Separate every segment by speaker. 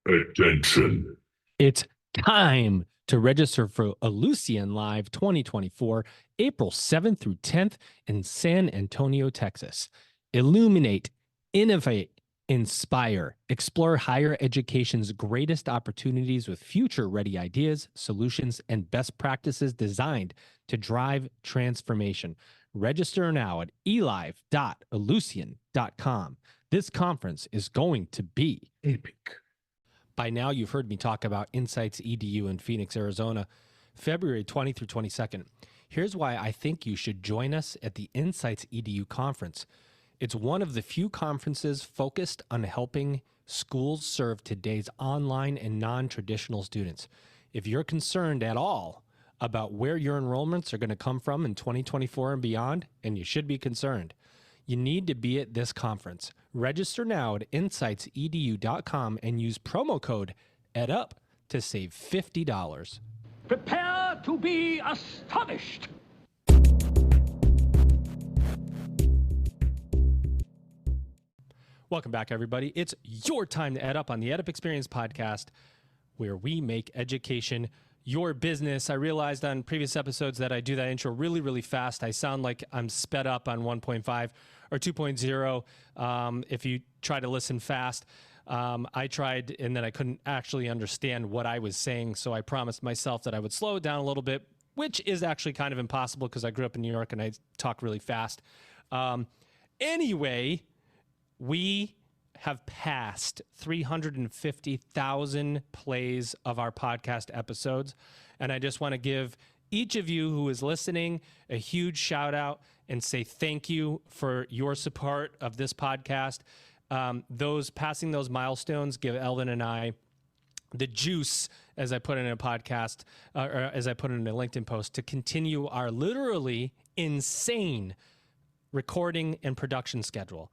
Speaker 1: Attention. It's time to register for Ellucian Live 2024, April 7th through 10th in San Antonio, Texas. Illuminate, innovate, inspire, explore higher education's greatest opportunities with future-ready ideas, solutions, and best practices designed to drive transformation. Register now at elive.ellucian.com. This conference is going to be epic. By now, you've heard me talk about Insights EDU in Phoenix, Arizona, February 20 through 22nd. Here's why I think you should join us at the Insights EDU conference. It's one of the few conferences focused on helping schools serve today's online and non-traditional students. If you're concerned at all about where your enrollments are going to come from in 2024 and beyond, and you should be concerned, you need to be at this conference. Register now at insightsedu.com and use promo code EdUp to save $50.
Speaker 2: Prepare to be astonished.
Speaker 1: Welcome back, everybody. It's your time to EdUp on the EdUp Experience podcast, where we make education your business. I realized on previous episodes that I do that intro really, really fast. I sound like I'm sped up on 1.5 or 2.0 if you try to listen fast. I tried, and then I couldn't actually understand what I was saying, so I promised myself that I would slow it down a little bit, which is actually kind of impossible because I grew up in New York and I talk really fast. Anyway, we have passed 350,000 plays of our podcast episodes. And I just want to give each of you who is listening a huge shout out and say thank you for your support of this podcast. Passing those milestones give Elvin and I the juice, as I put in a podcast, or as I put in a LinkedIn post, to continue our literally insane recording and production schedule.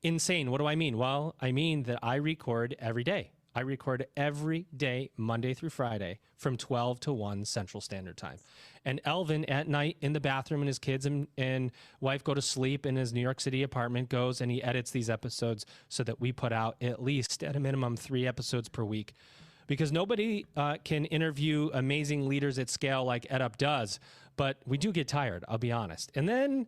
Speaker 1: Insane. What do I mean? Well, I mean that I record every day. I record every day, Monday through Friday, from 12 to 1 Central Standard Time. And Elvin at night in the bathroom, and his kids and wife go to sleep in his New York City apartment, goes and he edits these episodes so that we put out at least, at a minimum, 3 episodes per week. Because nobody can interview amazing leaders at scale like EdUp does, but we do get tired, I'll be honest. And then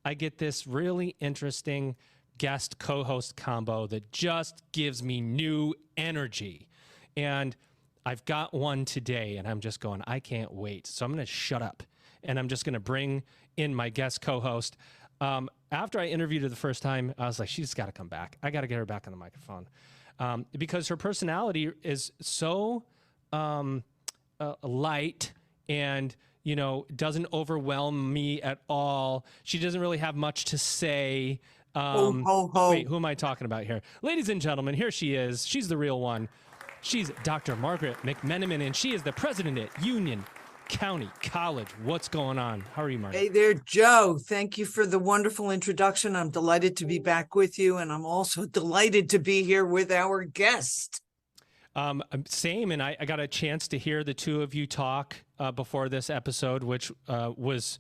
Speaker 1: I get this really interesting guest co-host combo that just gives me new energy. And I've got one today, and I'm just going, I can't wait. So I'm going to shut up, and I'm just going to bring in my guest co-host. After I interviewed her the first time, I was like, she's got to come back. I got to get her back on the microphone because her personality is so light and doesn't overwhelm me at all. She doesn't really have much to say. Wait, who am I talking about here? Ladies and gentlemen, here she is. She's the real one. She's Dr. Margaret McMenamin, and she is the president at Union County College. What's going on? How are you, Margaret?
Speaker 3: Hey there, Joe. Thank you for the wonderful introduction. I'm delighted to be back with you, and I'm also delighted to be here with our guest.
Speaker 1: Same, and I got a chance to hear the two of you talk before this episode, which was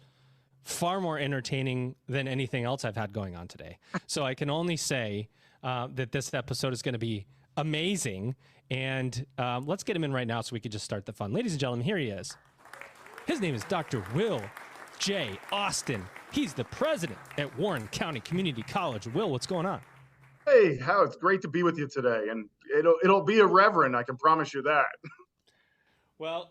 Speaker 1: far more entertaining than anything else I've had going on today. So I can only say that this episode is going to be amazing, and let's get him in right now so we can just start the fun. Ladies and gentlemen, here he is. His name is Dr. Will J. Austin. He's the president at Warren County Community College. Will, what's going on?
Speaker 4: Hey, Hal, it's great to be with you today, and it'll be irreverent, I can promise you that.
Speaker 1: Well,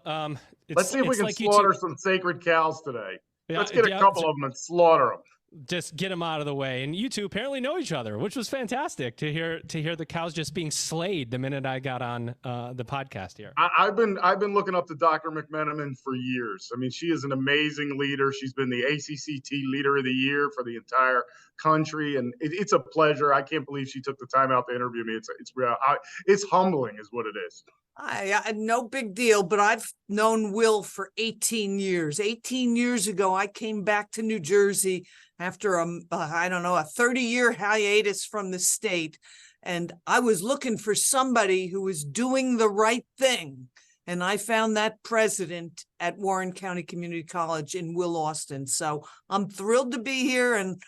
Speaker 4: let's see if we can slaughter some sacred cows today. Yeah, let's get a couple of them and slaughter them.
Speaker 1: Just get them out of the way. And you two apparently know each other, which was fantastic to hear the cows just being slayed the minute I got on the podcast here.
Speaker 4: I've been looking up to Dr. McMenamin for years. I mean, she is an amazing leader. She's been the ACCT Leader of the Year for the entire country, and it's a pleasure. I can't believe she took the time out to interview me. It's humbling, is what it is.
Speaker 3: I no big deal, but I've known Will for 18 years. 18 years ago, I came back to New Jersey after a 30-year hiatus from the state. And I was looking for somebody who was doing the right thing. And I found that president at Warren County Community College in Will Austin. So I'm thrilled to be here and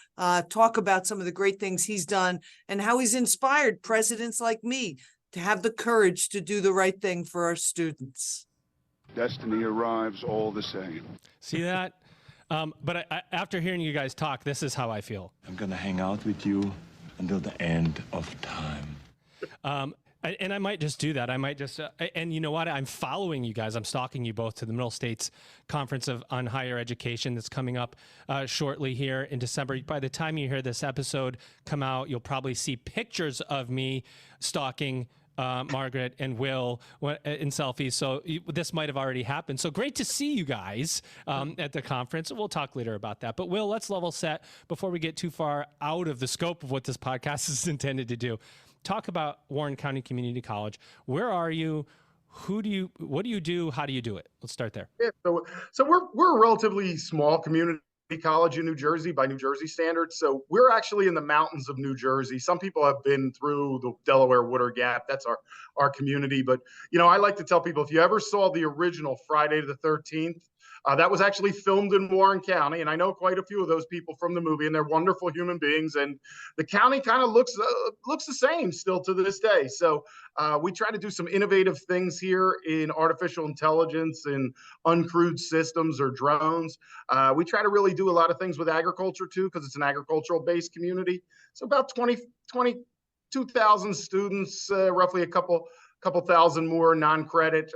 Speaker 3: talk about some of the great things he's done and how he's inspired presidents like me to have the courage to do the right thing for our students.
Speaker 5: Destiny arrives all the same.
Speaker 1: See that? But after hearing you guys talk, this is how I feel.
Speaker 6: I'm going to hang out with you until the end of time.
Speaker 1: And I might just do that. I might just, and you know what? I'm following you guys. I'm stalking you both to the Middle States Conference on Higher Education that's coming up shortly here in December. By the time you hear this episode come out, you'll probably see pictures of me stalking Margaret and Will in selfies. So this might have already happened. So great to see you guys at the conference. We'll talk later about that. But Will, let's level set before we get too far out of the scope of what this podcast is intended to do. Talk about Warren County Community College. Where are you? What do you do? How do you do it? Let's start there.
Speaker 4: Yeah, so we're a relatively small community college in New Jersey by New Jersey standards. So we're actually in the mountains of New Jersey. Some people have been through the Delaware Water Gap. That's our community. But, I like to tell people, if you ever saw the original Friday the 13th, that was actually filmed in Warren County, and I know quite a few of those people from the movie, and they're wonderful human beings. And the county kind of looks the same still to this day. So we try to do some innovative things here in artificial intelligence and uncrewed systems or drones. We try to really do a lot of things with agriculture too, because it's an agricultural-based community. So about 22,000 students, roughly a couple thousand more non-credit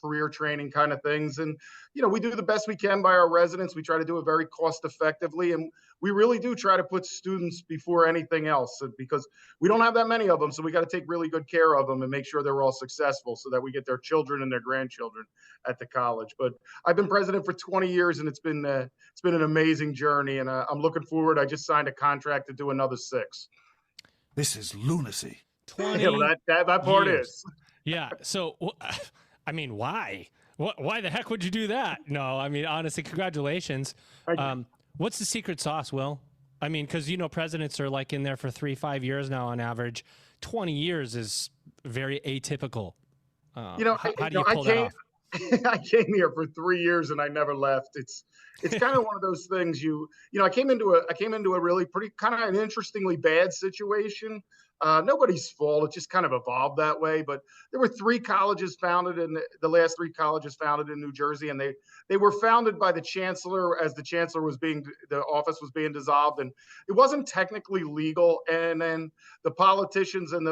Speaker 4: career training kind of things. And, we do the best we can by our residents. We try to do it very cost effectively. And we really do try to put students before anything else because we don't have that many of them. So we got to take really good care of them and make sure they're all successful so that we get their children and their grandchildren at the college. But I've been president for 20 years and it's been an amazing journey. And I'm looking forward. I just signed a contract to do another 6.
Speaker 7: This is lunacy.
Speaker 1: 20
Speaker 4: that part
Speaker 1: years.
Speaker 4: is.
Speaker 1: Yeah. So, why? Why the heck would you do that? No, honestly, congratulations. What's the secret sauce, Will? Because, presidents are like in there for 3-5 years now on average. 20 years is very atypical. How do you pull that off?
Speaker 4: I came here for 3 years and I never left. It's kind of one of those things I came into a really pretty kind of an interestingly bad situation. Nobody's fault. It just kind of evolved that way. But there were 3 colleges founded in the last 3 colleges founded in New Jersey. And they were founded by the chancellor as the chancellor the office was being dissolved. And it wasn't technically legal. And then the politicians and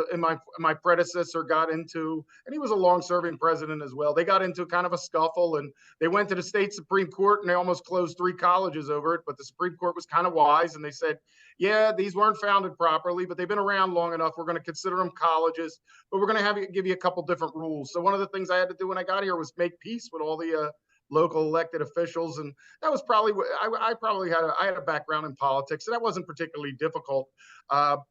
Speaker 4: my predecessor got into, and he was a long serving president as well. They got into kind of a scuffle and they went to the state Supreme Court and they almost closed 3 colleges over it. But the Supreme Court was kind of wise. And they said, yeah, these weren't founded properly, but they've been around long enough. We're going to consider them colleges, but we're going to give you a couple different rules. So one of the things I had to do when I got here was make peace with all the local elected officials, and that was probably I had a background in politics, so that wasn't particularly difficult.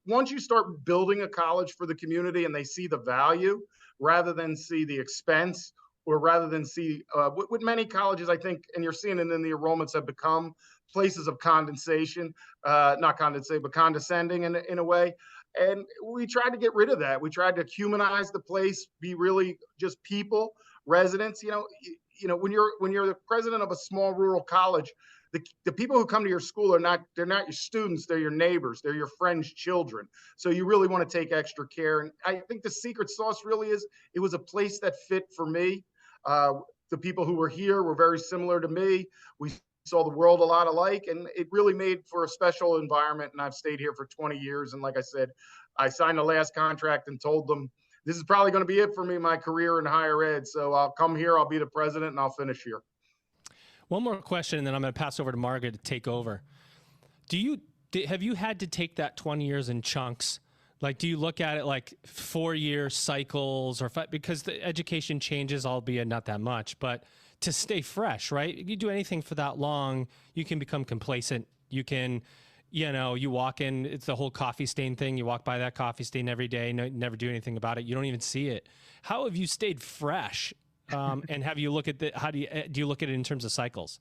Speaker 4: Once you start building a college for the community, and they see the value rather than see the expense, or rather than see with many colleges, I think, and you're seeing it in the enrollments have become places of condensation, not condensate, but condescending in a way. And we tried to get rid of that. We tried to humanize the place, be really just people, residents. When you're the president of a small rural college, the people who come to your school they're not your students, they're your neighbors, they're your friends' children. So you really want to take extra care. And I think the secret sauce really is it was a place that fit for me. The people who were here were very similar to me. We saw the world a lot alike, and it really made for a special environment. And I've stayed here for 20 years. And like I said, I signed the last contract and told them, this is probably going to be it for me, my career in higher ed. So I'll come here, I'll be the president, and I'll finish here.
Speaker 1: One more question, and then I'm going to pass over to Margaret to take over. Have you had to take that 20 years in chunks? Like, do you look at it like 4-year cycles because the education changes, albeit not that much, but to stay fresh, right? If you do anything for that long, you can become complacent. You can, you walk in, it's the whole coffee stain thing. You walk by that coffee stain every day, never do anything about it. You don't even see it. How have you stayed fresh? And have you look at do you look at it in terms of cycles?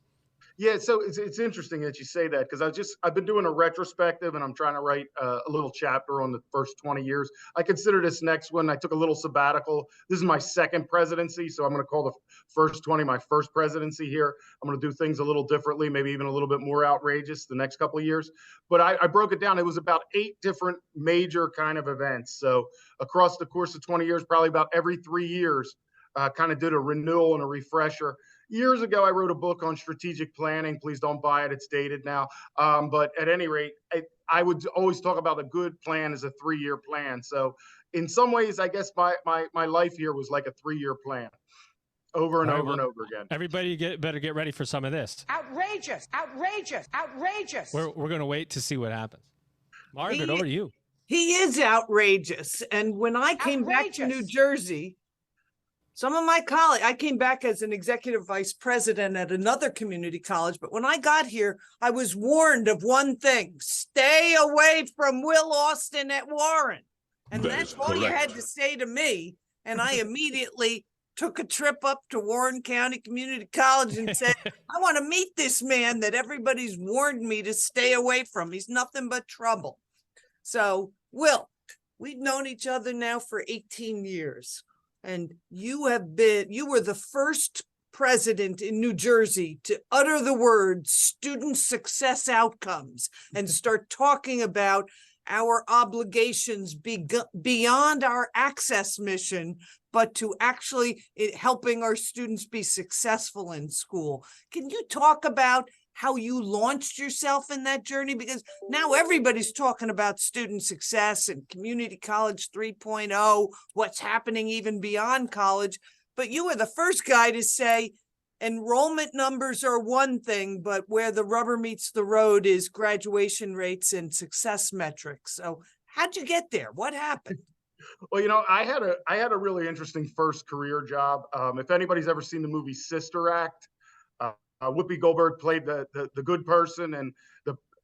Speaker 4: Yeah, so it's interesting that you say that because I've been doing a retrospective and I'm trying to write a little chapter on the first 20 years. I consider this next one. I took a little sabbatical. This is my second presidency, so I'm going to call the first 20 my first presidency here. I'm going to do things a little differently, maybe even a little bit more outrageous the next couple of years. But I broke it down. It was about 8 different major kind of events. So across the course of 20 years, probably about every 3 years, kind of did a renewal and a refresher. Years ago, I wrote a book on strategic planning. Please don't buy it. It's dated now. But at any rate, I would always talk about a good plan as a 3-year plan. So in some ways, I guess my life here was like a 3-year plan over and over and over again.
Speaker 1: Everybody better get ready for some of this.
Speaker 8: Outrageous, outrageous, outrageous.
Speaker 1: We're going to wait to see what happens. Margaret, over to you.
Speaker 3: He is outrageous. And when I came back to New Jersey, some of my colleagues, I came back as an executive vice president at another community college, but when I got here, I was warned of one thing: stay away from Will Austin at Warren. And that's all you had to say to me. And I immediately took a trip up to Warren County Community College and said, I want to meet this man that everybody's warned me to stay away from. He's nothing but trouble. So, Will, we've known each other now for 18 years. And you were the first president in New Jersey to utter the words student success outcomes and start talking about our obligations beyond our access mission, but to actually helping our students be successful in school. Can you talk about how you launched yourself in that journey? Because now everybody's talking about student success and community college 3.0, what's happening even beyond college. But you were the first guy to say enrollment numbers are one thing, but where the rubber meets the road is graduation rates and success metrics. So how'd you get there? What happened?
Speaker 4: Well, I had a really interesting first career job. If anybody's ever seen the movie Sister Act, Whoopi Goldberg played the good person, and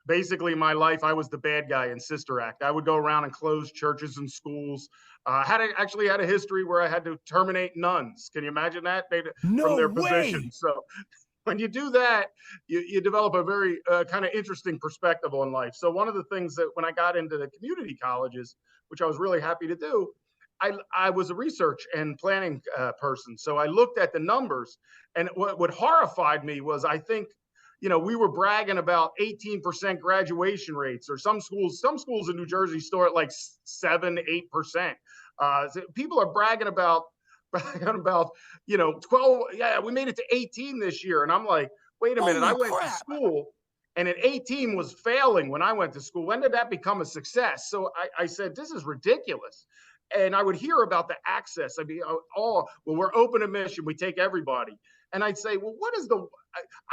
Speaker 4: basically in my life I was the bad guy in Sister Act. I would go around and close churches and schools. Actually had a history where I had to terminate nuns. Can you imagine that? From their position. So when you do that, you develop a very kind of interesting perspective on life. So one of the things that when I got into the community colleges, which I was really happy to do, I was a research and planning person. So I looked at the numbers, and what horrified me was I think, we were bragging about 18% graduation rates, or some schools in New Jersey store at like 7-8%. People are bragging about 12. Yeah, we made it to 18 this year. And I'm like, wait a minute, I went to school and at 18 was failing when I went to school. When did that become a success? So I said, this is ridiculous. And I would hear about the access. I'd be, we're open admission. We take everybody. And I'd say, well,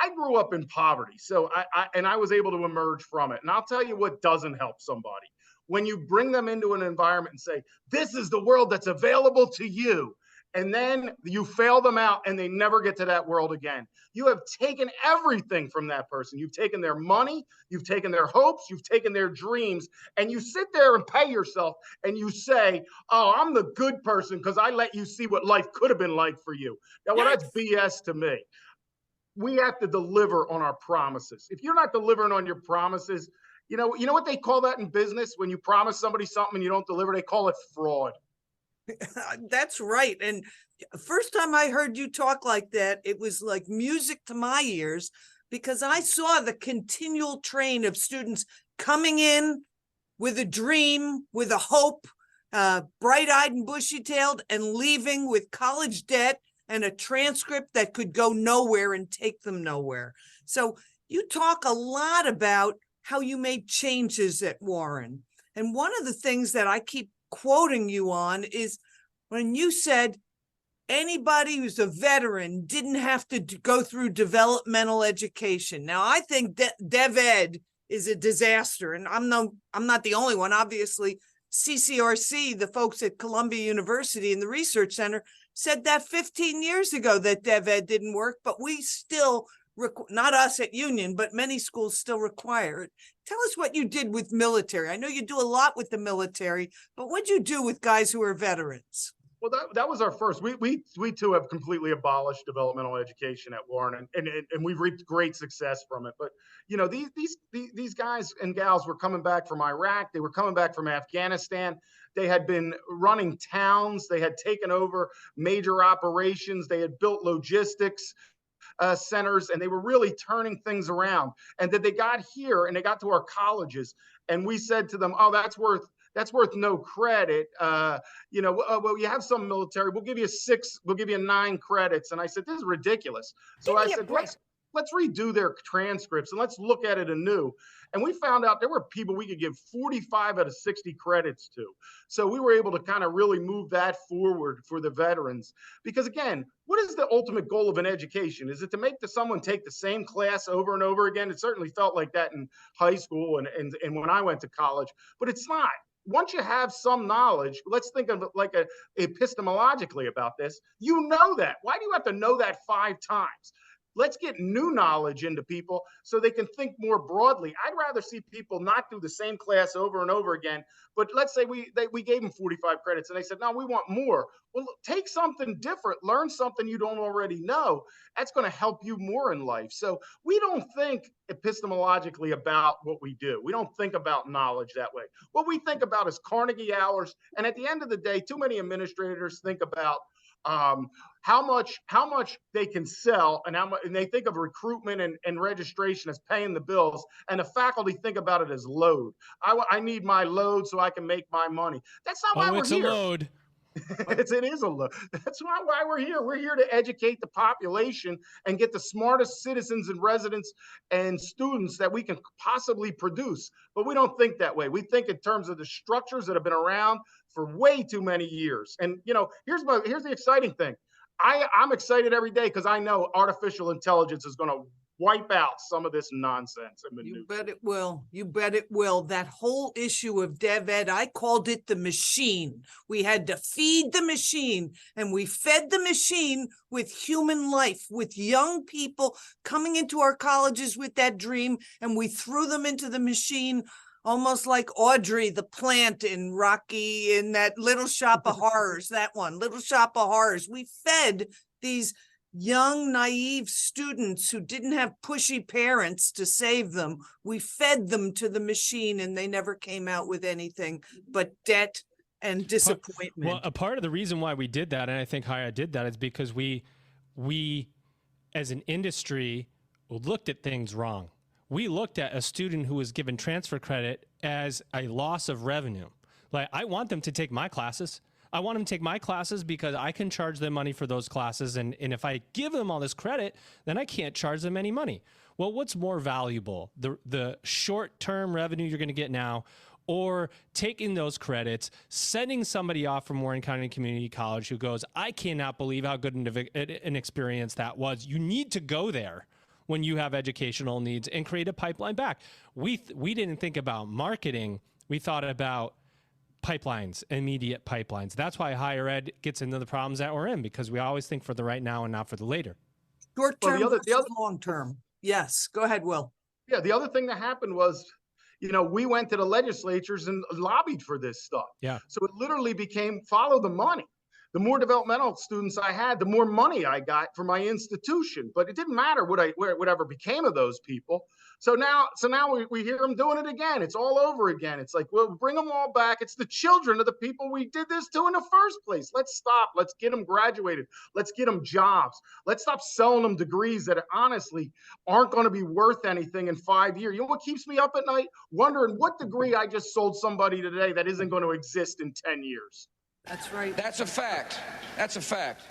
Speaker 4: I grew up in poverty. So I was able to emerge from it. And I'll tell you what doesn't help somebody. When you bring them into an environment and say, this is the world that's available to you, and then you fail them out and they never get to that world again. You have taken everything from that person. You've taken their money, you've taken their hopes, you've taken their dreams, and you sit there and pay yourself and you say, oh, I'm the good person because I let you see what life could have been like for you. Now, well, that's BS to me. We have to deliver on our promises. If you're not delivering on your promises, you know what they call that in business? When you promise somebody something and you don't deliver, they call it fraud.
Speaker 3: That's right. And first time I heard you talk like that, it was like music to my ears, because I saw the continual train of students coming in with a dream, with a hope, bright-eyed and bushy-tailed, and leaving with college debt and a transcript that could go nowhere and take them nowhere. So you talk a lot about how you made changes at Warren. And one of the things that I keep quoting you on is when you said anybody who's a veteran didn't have to go through developmental education. Now, I think Dev Ed is a disaster, and I'm not the only one. Obviously, CCRC, the folks at Columbia University and the Research Center, said that 15 years ago that Dev Ed didn't work, but we still, not us at Union, but many schools still require it. Tell us what you did with military. I know you do a lot with the military, but what'd you do with guys who are veterans?
Speaker 4: Well, that was our first. We too have completely abolished developmental education at Warren, and we've reaped great success from it. But these guys and gals were coming back from Iraq. They were coming back from Afghanistan. They had been running towns. They had taken over major operations. They had built logistics centers, and they were really turning things around. And then they got here and they got to our colleges, and we said to them, "Oh, that's worth no credit. Well, you have some military. We'll give you 6. We'll give you 9 credits." And I said, "This is ridiculous." So I said, let's redo their transcripts and let's look at it anew. And we found out there were people we could give 45 out of 60 credits to. So we were able to kind of really move that forward for the veterans. Because again, what is the ultimate goal of an education? Is it to make someone take the same class over and over again? It certainly felt like that in high school and when I went to college, but it's not. Once you have some knowledge, let's think of it like epistemologically about this. You know that. Why do you have to know that 5 times? Let's get new knowledge into people so they can think more broadly. I'd rather see people not do the same class over and over again. But let's say we gave them 45 credits and they said, "No, we want more." Well, take something different, learn something you don't already know. That's going to help you more in life. So we don't think epistemologically about what we do. We don't think about knowledge that way. What we think about is Carnegie hours. And at the end of the day, too many administrators think about how much they can sell and and they think of recruitment and registration as paying the bills, and the faculty think about it as load. I need my load so I can make my money. That's not why we're here.
Speaker 1: It's a load.
Speaker 4: It is a load. That's why we're here. We're here to educate the population and get the smartest citizens and residents and students that we can possibly produce. But we don't think that way. We think in terms of the structures that have been around for way too many years. And here's the exciting thing. I'm excited every day because I know artificial intelligence is going to wipe out some of this nonsense.
Speaker 3: You bet it will. You bet it will. That whole issue of Dev Ed, I called it the machine. We had to feed the machine, and we fed the machine with human life, with young people coming into our colleges with that dream, and we threw them into the machine almost like Audrey the plant in Rocky, in that Little Shop of Horrors, that one, Little Shop of Horrors. We fed these young, naive students who didn't have pushy parents to save them. We fed them to the machine, and they never came out with anything but debt and disappointment.
Speaker 1: Well, a part of the reason why we did that, and I think Haya did that, is because we as an industry looked at things wrong. We looked at a student who was given transfer credit as a loss of revenue. Like, I want them to take my classes. I want them to take my classes because I can charge them money for those classes. And if I give them all this credit, then I can't charge them any money. Well, what's more valuable? The short-term revenue you're going to get now, or taking those credits, sending somebody off from Warren County Community College who goes, "I cannot believe how good an experience that was." You need to go there when you have educational needs and create a pipeline back. We didn't think about marketing. We thought about pipelines, immediate pipelines. That's why higher ed gets into the problems that we're in, because we always think for the right now and not for the later.
Speaker 3: Short term versus long term. Yes, go ahead, Will.
Speaker 4: Yeah, the other thing that happened was, we went to the legislatures and lobbied for this stuff.
Speaker 1: Yeah.
Speaker 4: So it literally became follow the money. The more developmental students I had, the more money I got for my institution. But it didn't matter whatever became of those people. So now we hear them doing it again. It's all over again. It's like, well, bring them all back. It's the children of the people we did this to in the first place. Let's stop. Let's get them graduated. Let's get them jobs. Let's stop selling them degrees that honestly aren't going to be worth anything in 5 years. You know what keeps me up at night? Wondering what degree I just sold somebody today that isn't going to exist in 10 years.
Speaker 3: That's right.
Speaker 9: That's a fact. That's a fact.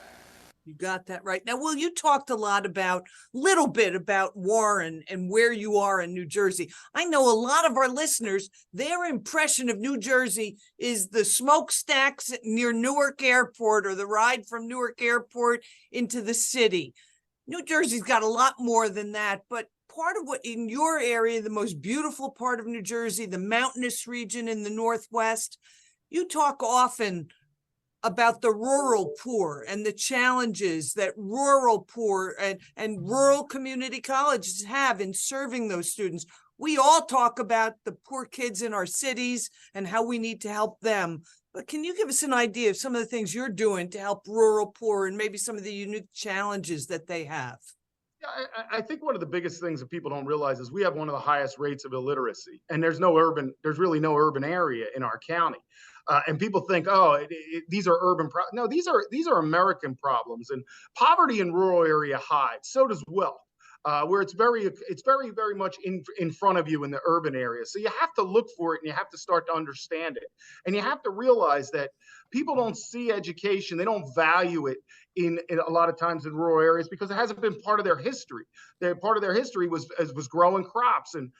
Speaker 3: You got that right. Now, Will, you talked a little bit about Warren and where you are in New Jersey. I know a lot of our listeners, their impression of New Jersey is the smokestacks near Newark Airport or the ride from Newark Airport into the city. New Jersey's got a lot more than that, but part of what in your area, the most beautiful part of New Jersey, the mountainous region in the Northwest, you talk often about the rural poor and the challenges that rural poor and rural community colleges have in serving those students. We all talk about the poor kids in our cities and how we need to help them. But can you give us an idea of some of the things you're doing to help rural poor and maybe some of the unique challenges that they have?
Speaker 4: Yeah, I think one of the biggest things that people don't realize is we have one of the highest rates of illiteracy, and there's really no urban area in our county. And people think, oh, these are urban problems. No, these are American problems, and poverty in rural area hides. So does wealth. Where it's very much in front of you in the urban areas. So you have to look for it and you have to start to understand it. And you have to realize that people don't see education, they don't value it in a lot of times in rural areas because it hasn't been part of their history. Part of their history was growing crops and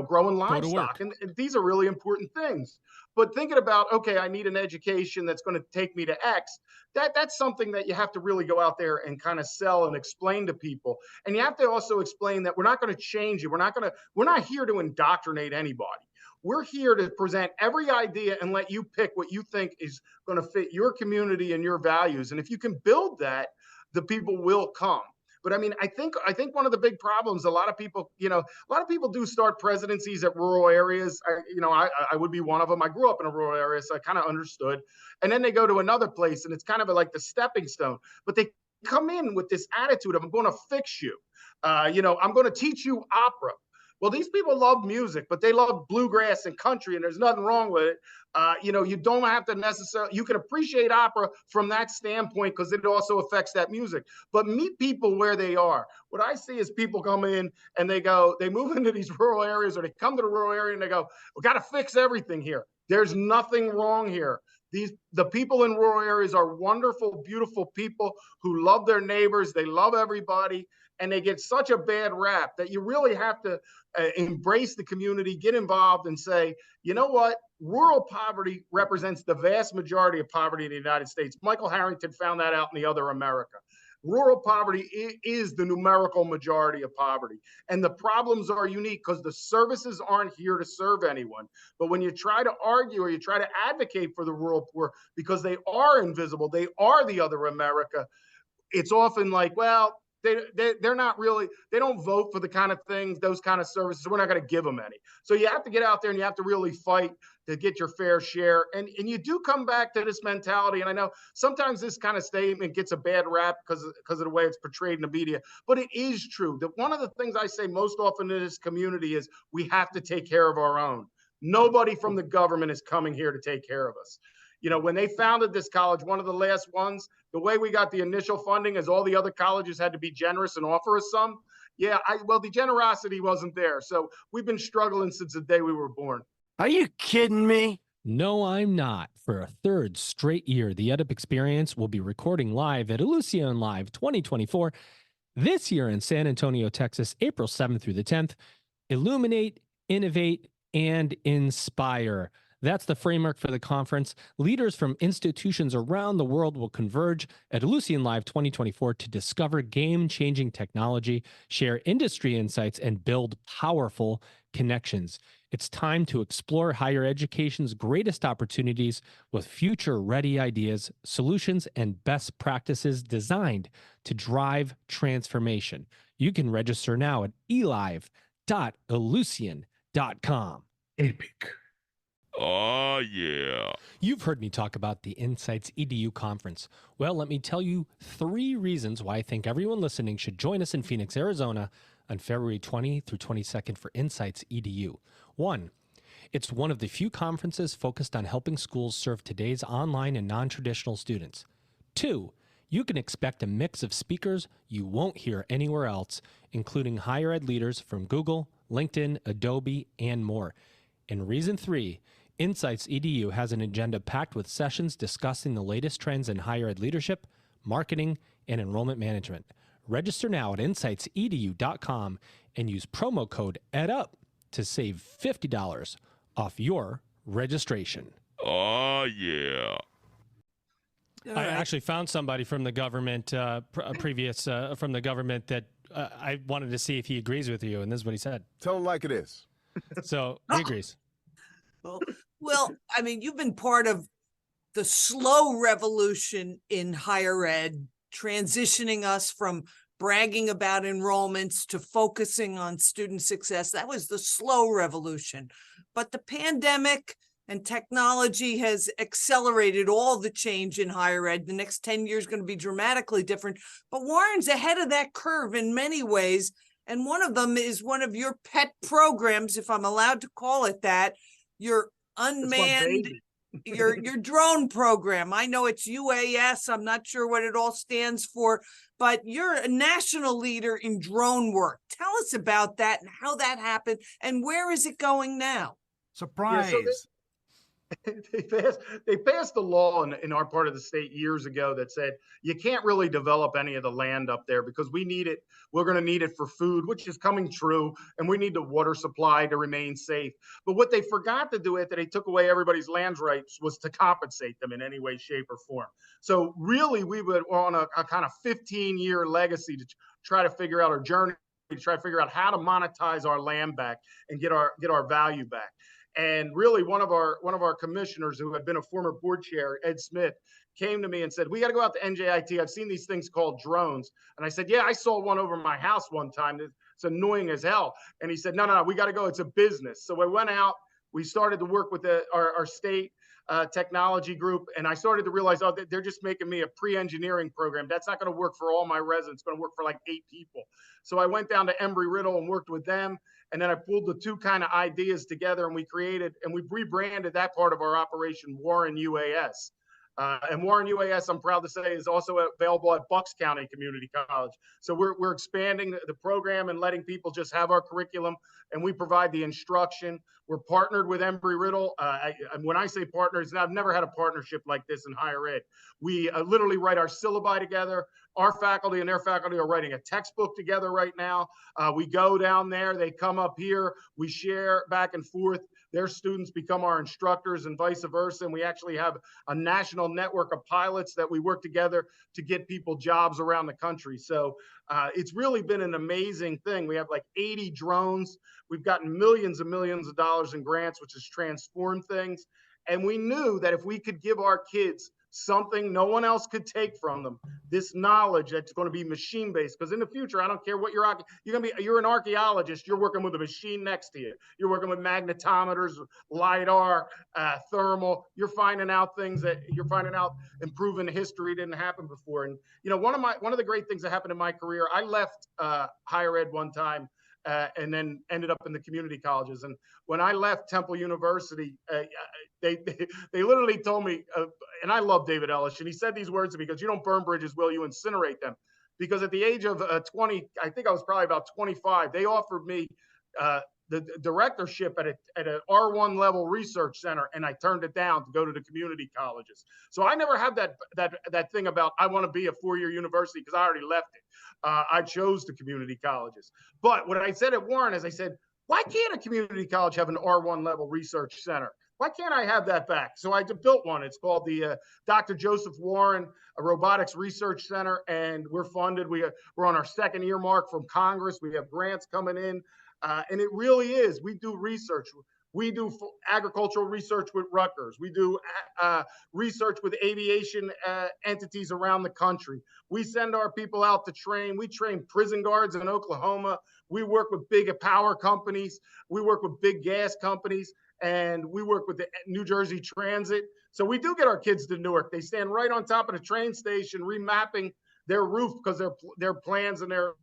Speaker 4: growing livestock. And these are really important things. But thinking about, okay, I need an education that's going to take me to X, that's something that you have to really go out there and kind of sell and explain to people. And you have to also explain that we're not going to change it. We're not here to indoctrinate anybody. We're here to present every idea and let you pick what you think is going to fit your community and your values. And if you can build that, the people will come. But I mean, I think one of the big problems, a lot of people do start presidencies at rural areas. I would be one of them. I grew up in a rural area, so I kind of understood. And then they go to another place, and it's kind of like the stepping stone. But they come in with this attitude of, I'm going to fix you. I'm going to teach you opera. Well, these people love music, but they love bluegrass and country, and there's nothing wrong with it. You don't have to necessarily, you can appreciate opera from that standpoint because it also affects that music. But meet people where they are. What I see is people come in and they move into these rural areas, or they come to the rural area and they go, we got to fix everything here. There's nothing wrong here. The people in rural areas are wonderful, beautiful people who love their neighbors. They love everybody. And they get such a bad rap that you really have to embrace the community, get involved, and say, you know what? Rural poverty represents the vast majority of poverty in the United States. Michael Harrington found that out in The Other America. Rural poverty is the numerical majority of poverty. And the problems are unique because the services aren't here to serve anyone. But when you try to argue or you try to advocate for the rural poor because they are invisible, they are the other America, it's often like, well, they're not really, they don't vote for the kind of things, those kind of services. We're not going to give them any. So you have to get out there and you have to really fight to get your fair share. And you do come back to this mentality. And I know sometimes this kind of statement gets a bad rap because of the way it's portrayed in the media, but it is true that one of the things I say most often in this community is we have to take care of our own. Nobody from the government is coming here to take care of us. When they founded this college, one of the last ones, the way we got the initial funding is all the other colleges had to be generous and offer us some. Yeah, the generosity wasn't there. So we've been struggling since the day we were born.
Speaker 7: Are you kidding me?
Speaker 1: No, I'm not. For a third straight year, the EdUp Experience will be recording live at Illusion Live 2024 this year in San Antonio, Texas, April 7th through the 10th. Illuminate, innovate, and inspire. That's the framework for the conference. Leaders from institutions around the world will converge at Illusion Live 2024 to discover game-changing technology, share industry insights, and build powerful connections. It's time to explore higher education's greatest opportunities with future-ready ideas, solutions, and best practices designed to drive transformation. You can register now at elive.illusion.com.
Speaker 7: Epic.
Speaker 10: Oh, yeah.
Speaker 1: You've heard me talk about the Insights EDU conference. Well, let me tell you 3 reasons why I think everyone listening should join us in Phoenix, Arizona on February 20 through 22nd for Insights EDU. 1, it's one of the few conferences focused on helping schools serve today's online and non-traditional students. 2, you can expect a mix of speakers you won't hear anywhere else, including higher ed leaders from Google, LinkedIn, Adobe, and more. And reason 3, Insights EDU has an agenda packed with sessions discussing the latest trends in higher ed leadership, marketing, and enrollment management. Register now at insightsedu.com and use promo code EdUp to save $50 off your registration.
Speaker 10: Oh, yeah.
Speaker 1: I actually found somebody from the government, from the government that I wanted to see if he agrees with you, and this is what he said.
Speaker 11: Tell him like it is.
Speaker 1: So he agrees.
Speaker 3: Well, I mean, you've been part of the slow revolution in higher ed, transitioning us from bragging about enrollments to focusing on student success. That was the slow revolution. But the pandemic And technology has accelerated all the change in higher ed. The next 10 years is going to be dramatically different. But Warren's ahead of that curve in many ways. And one of them is one of your pet programs, if I'm allowed to call it that, your unmanned, your drone program. I know it's UAS. I'm not sure what it all stands for, but you're a national leader in drone work. Tell us about that and how that happened and where is it going now?
Speaker 7: Surprise.
Speaker 4: Yeah, so they passed a law in our part of the state years ago that said you can't really develop any of the land up there because we need it. We're going to need it for food, which is coming true, and we need the water supply to remain safe. But what they forgot to do after they took away everybody's land rights was to compensate them in any way, shape, or form. So really, we were on a kind of 15-year legacy to try to figure out our journey, to try to figure out how to monetize our land back and get our value back. And really, one of our commissioners, who had been a former board chair, Ed Smith, came to me and said, "We got to go out to NJIT. I've seen these things called drones." And I said, "Yeah, I saw one over my house one time. It's annoying as hell." And he said, No, we got to go. It's a business." So I went out. We started to work with our state technology group, and I started to realize, they're just making me a pre-engineering program. That's not going to work for all my residents. It's going to work for like 8 people. So I went down to Embry-Riddle and worked with them. And then I pulled the two kind of ideas together, and we rebranded that part of our operation Warren UAS. And Warren UAS, I'm proud to say, is also available at Bucks County Community College. So we're expanding the program and letting people just have our curriculum, and we provide the instruction. We're partnered with Embry-Riddle. When I say partners, I've never had a partnership like this in higher ed. We literally write our syllabi together. Our faculty and their faculty are writing a textbook together right now. We go down there, they come up here, we share back and forth. Their students become our instructors and vice versa. And we actually have a national network of pilots that we work together to get people jobs around the country. So it's really been an amazing thing. We have like 80 drones. We've gotten millions and millions of dollars in grants, which has transformed things. And we knew that if we could give our kids something no one else could take from them, this knowledge that's going to be machine-based, because in the future, I don't care what you're an archaeologist, you're working with a machine next to you. You're working with magnetometers, LIDAR, thermal. You're finding out improving history didn't happen before. And one of the great things that happened in my career, I left higher ed one time and then ended up in the community colleges. And when I left Temple University, they literally told me, and I love David Ellis, and he said these words to me, because you don't burn bridges, will you incinerate them? Because at the age of 20, I think I was probably about 25, they offered me the directorship at an R1 level research center, and I turned it down to go to the community colleges. So I never had that thing about I want to be a 4-year university, because I already left it. I chose the community colleges. But what I said at Warren is, I said, why can't a community college have an R1 level research center? Why can't I have that back? So I built one. It's called the Dr. Joseph Warren Robotics Research Center, and we're funded. We're on our second earmark from Congress. We have grants coming in, and it really is. We do research. We do agricultural research with Rutgers. We do research with aviation entities around the country. We send our people out to train. We train prison guards in Oklahoma. We work with big power companies. We work with big gas companies. And we work with the New Jersey Transit. So we do get our kids to Newark. They stand right on top of the train station, remapping their roof, because their plans and their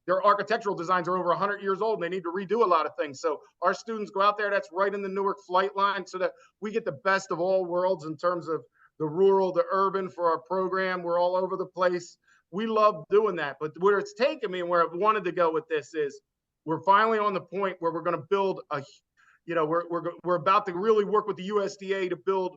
Speaker 4: architectural designs are over 100 years old, and they need to redo a lot of things. So our students go out there. That's right in the Newark flight line, so that we get the best of all worlds in terms of the rural, the urban for our program. We're all over the place. We love doing that. But where it's taken me and where I wanted to go with this is, we're finally on the point where we're going to build we're about to really work with the USDA to build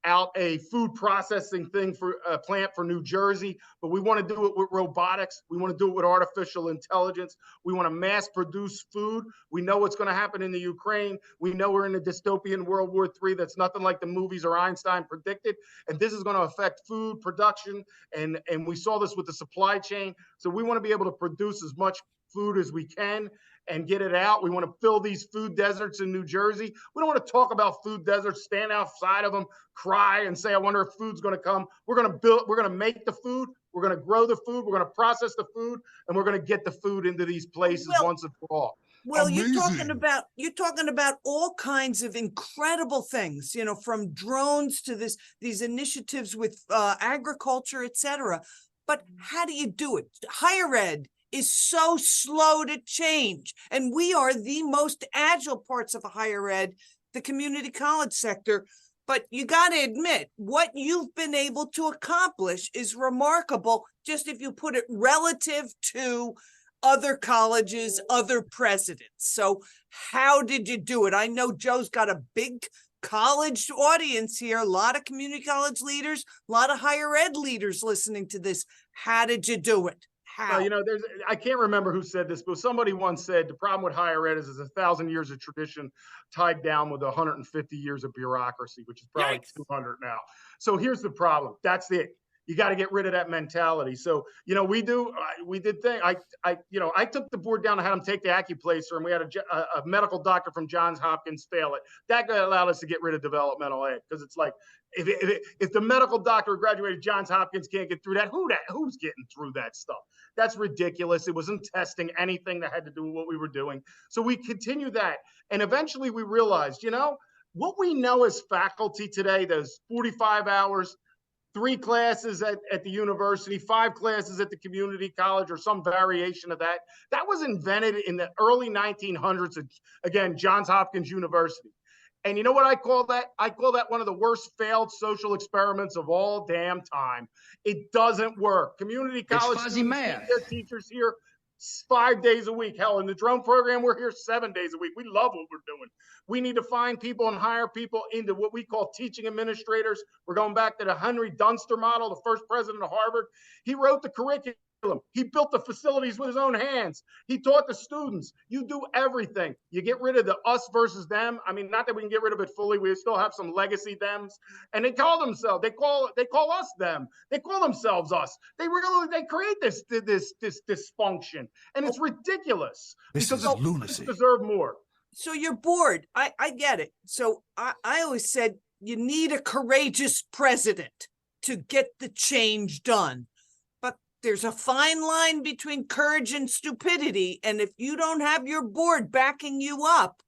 Speaker 4: out a food processing thing for a plant for New Jersey, but we want to do it with robotics. We want to do it with artificial intelligence. We want to mass produce food. We know what's going to happen in the Ukraine. We know we're in a dystopian World War III that's nothing like the movies or Einstein predicted. And this is going to affect food production. And we saw this with the supply chain. So we want to be able to produce as much food as we can and get it out. We want to fill these food deserts in New Jersey. We don't want to talk about food deserts, stand outside of them, cry and say, I wonder if food's going to come. We're going to make the food. We're going to grow the food. We're going to process the food, and we're going to get the food into these places once and for all.
Speaker 3: Well, you're talking about all kinds of incredible things, from drones to these initiatives with agriculture, etc. But how do you do it? Higher ed is so slow to change, and we are the most agile parts of higher ed, the community college sector. But you got to admit, what you've been able to accomplish is remarkable, just if you put it relative to other colleges, other presidents. So how did you do it? I know Joe's got a big college audience here, a lot of community college leaders, a lot of higher ed leaders listening to this. How did you do it? How?
Speaker 4: I can't remember who said this, but somebody once said the problem with higher ed is 1,000 years of tradition tied down with 150 years of bureaucracy, which is probably 200 now. So here's the problem. That's it. You got to get rid of that mentality. So, we did things. I took the board down and had them take the Accuplacer, and we had a medical doctor from Johns Hopkins fail it. That allowed us to get rid of developmental ed, because it's like, if the medical doctor who graduated Johns Hopkins can't get through that, who's getting through that stuff? That's ridiculous. It wasn't testing anything that had to do with what we were doing. So we continued that. And eventually we realized, what we know as faculty today, those 45 hours, 3 classes at the university, 5 classes at the community college, or some variation of that. That was invented in the early 1900s, again, Johns Hopkins University. And you know what I call that? I call that one of the worst failed social experiments of all damn time. It doesn't work. Community college,
Speaker 9: it's fuzzy math.
Speaker 4: Their teachers here 5 days a week. Hell, in the drone program, we're here 7 days a week. We love what we're doing. We need to find people and hire people into what we call teaching administrators. We're going back to the Henry Dunster model, the first president of Harvard. He wrote the curriculum. He built the facilities with his own hands. He taught the students. You do everything. You get rid of the us versus them. I mean, not that we can get rid of it fully. We still have some legacy thems. And they call themselves, they call us them. They call themselves us. They create this dysfunction. And it's ridiculous.
Speaker 7: This is lunacy.
Speaker 4: They deserve more.
Speaker 3: So you're bored. I get it. So I always said you need a courageous president to get the change done. But there's a fine line between courage and stupidity. And if you don't have your board backing you up,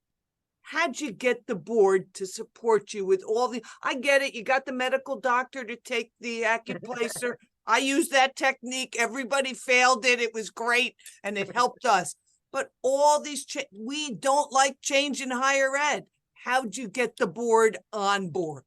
Speaker 3: how'd you get the board to support you with all the, I get it. You got the medical doctor to take the Accuplacer. I used that technique. Everybody failed it. It was great. And it helped us. But all these, we don't like change in higher ed. How'd you get the board on board?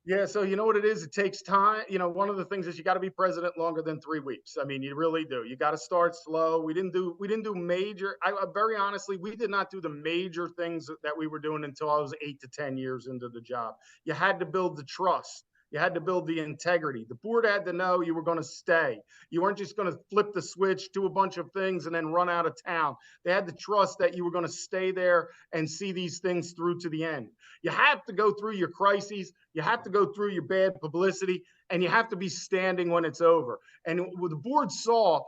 Speaker 4: Yeah, so you know what it is? It takes time. One of the things is you got to be president longer than 3 weeks. I mean, you really do. You got to start slow. We didn't do major. Very honestly, we did not do the major things that we were doing until I was 8 to 10 years into the job. You had to build the trust. You had to build the integrity. The board had to know you were going to stay. You weren't just going to flip the switch, do a bunch of things, and then run out of town. They had to trust that you were going to stay there and see these things through to the end. You have to go through your crises. You have to go through your bad publicity, and you have to be standing when it's over. And what the board saw,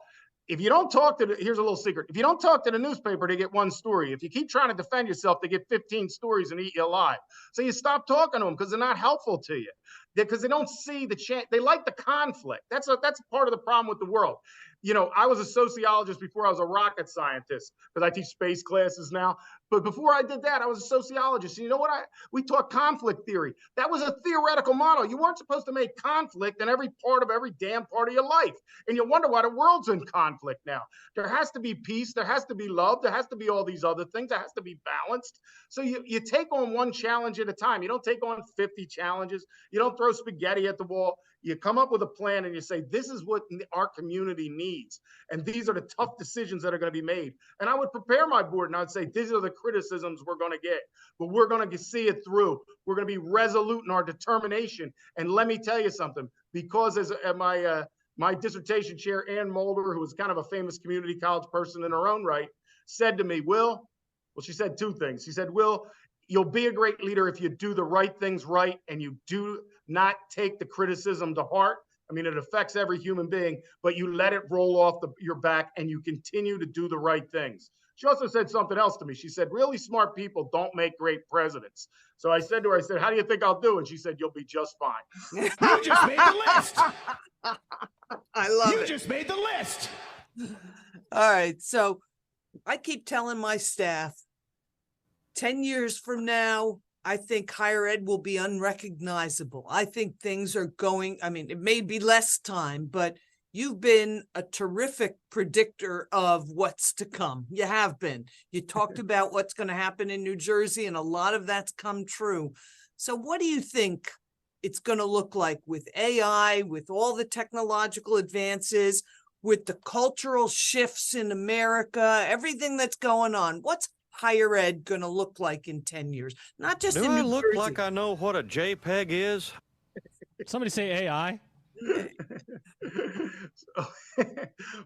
Speaker 4: if you don't talk to here's a little secret. If you don't talk to the newspaper, they get 1 story. If you keep trying to defend yourself, they get 15 stories and eat you alive. So you stop talking to them because they're not helpful to you. Because they don't see the chance. They like the conflict. That's part of the problem with the world. I was a sociologist before I was a rocket scientist, because I teach space classes now. But before I did that, I was a sociologist. And you know what? We taught conflict theory. That was a theoretical model. You weren't supposed to make conflict in every damn part of your life. And you wonder why the world's in conflict now. There has to be peace. There has to be love. There has to be all these other things. There has to be balanced. So you take on one challenge at a time. You don't take on 50 challenges. You don't throw spaghetti at the wall. You come up with a plan and you say, this is what our community needs. And these are the tough decisions that are going to be made. And I would prepare my board and I'd say, these are the criticisms we're going to get, but we're going to see it through. We're going to be resolute in our determination. And let me tell you something, because as my dissertation chair, Ann Mulder, who was kind of a famous community college person in her own right, said to me, she said 2 things. She said, Will, you'll be a great leader if you do the right things right and you do not take the criticism to heart. I mean, it affects every human being, but you let it roll off your back and you continue to do the right things. She also said something else to me. She said, really smart people don't make great presidents. So I said to her, how do you think I'll do? And she said, you'll be just fine.
Speaker 7: You just made the list.
Speaker 3: I love it.
Speaker 7: You just made the list.
Speaker 3: All right. So I keep telling my staff, 10 years from now, I think higher ed will be unrecognizable. I think things are going, I mean, it may be less time, but you've been a terrific predictor of what's to come. You have been. You talked about what's going to happen in New Jersey, and a lot of that's come true. So what do you think it's going to look like with AI, with all the technological advances, with the cultural shifts in America, everything that's going on? What's higher ed going to look like in 10 years? Not just in New Jersey.
Speaker 11: Do I look like I know what a JPEG is?
Speaker 1: Somebody say AI.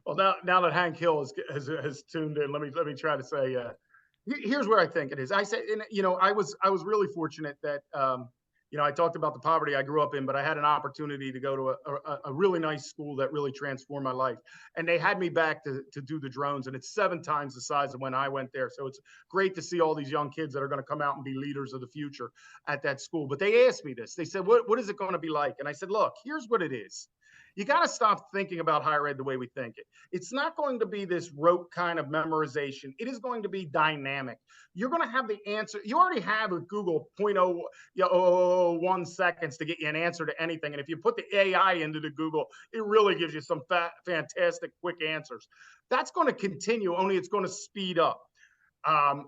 Speaker 4: Well, now that Hank Hill has tuned in, let me try to say, here's where I think it is. I said, I was really fortunate that, I talked about the poverty I grew up in, but I had an opportunity to go to a really nice school that really transformed my life. And they had me back to do the drones, and it's 7 times the size of when I went there. So it's great to see all these young kids that are going to come out and be leaders of the future at that school. But they asked me this. They said, what is it going to be like? And I said, look, here's what it is. You got to stop thinking about higher ed the way we think it. It's not going to be this rote kind of memorization. It is going to be dynamic. You're going to have the answer. You already have with Google 0.001 seconds to get you an answer to anything. And if you put the AI into the Google, it really gives you some fantastic quick answers. That's going to continue, only it's going to speed up.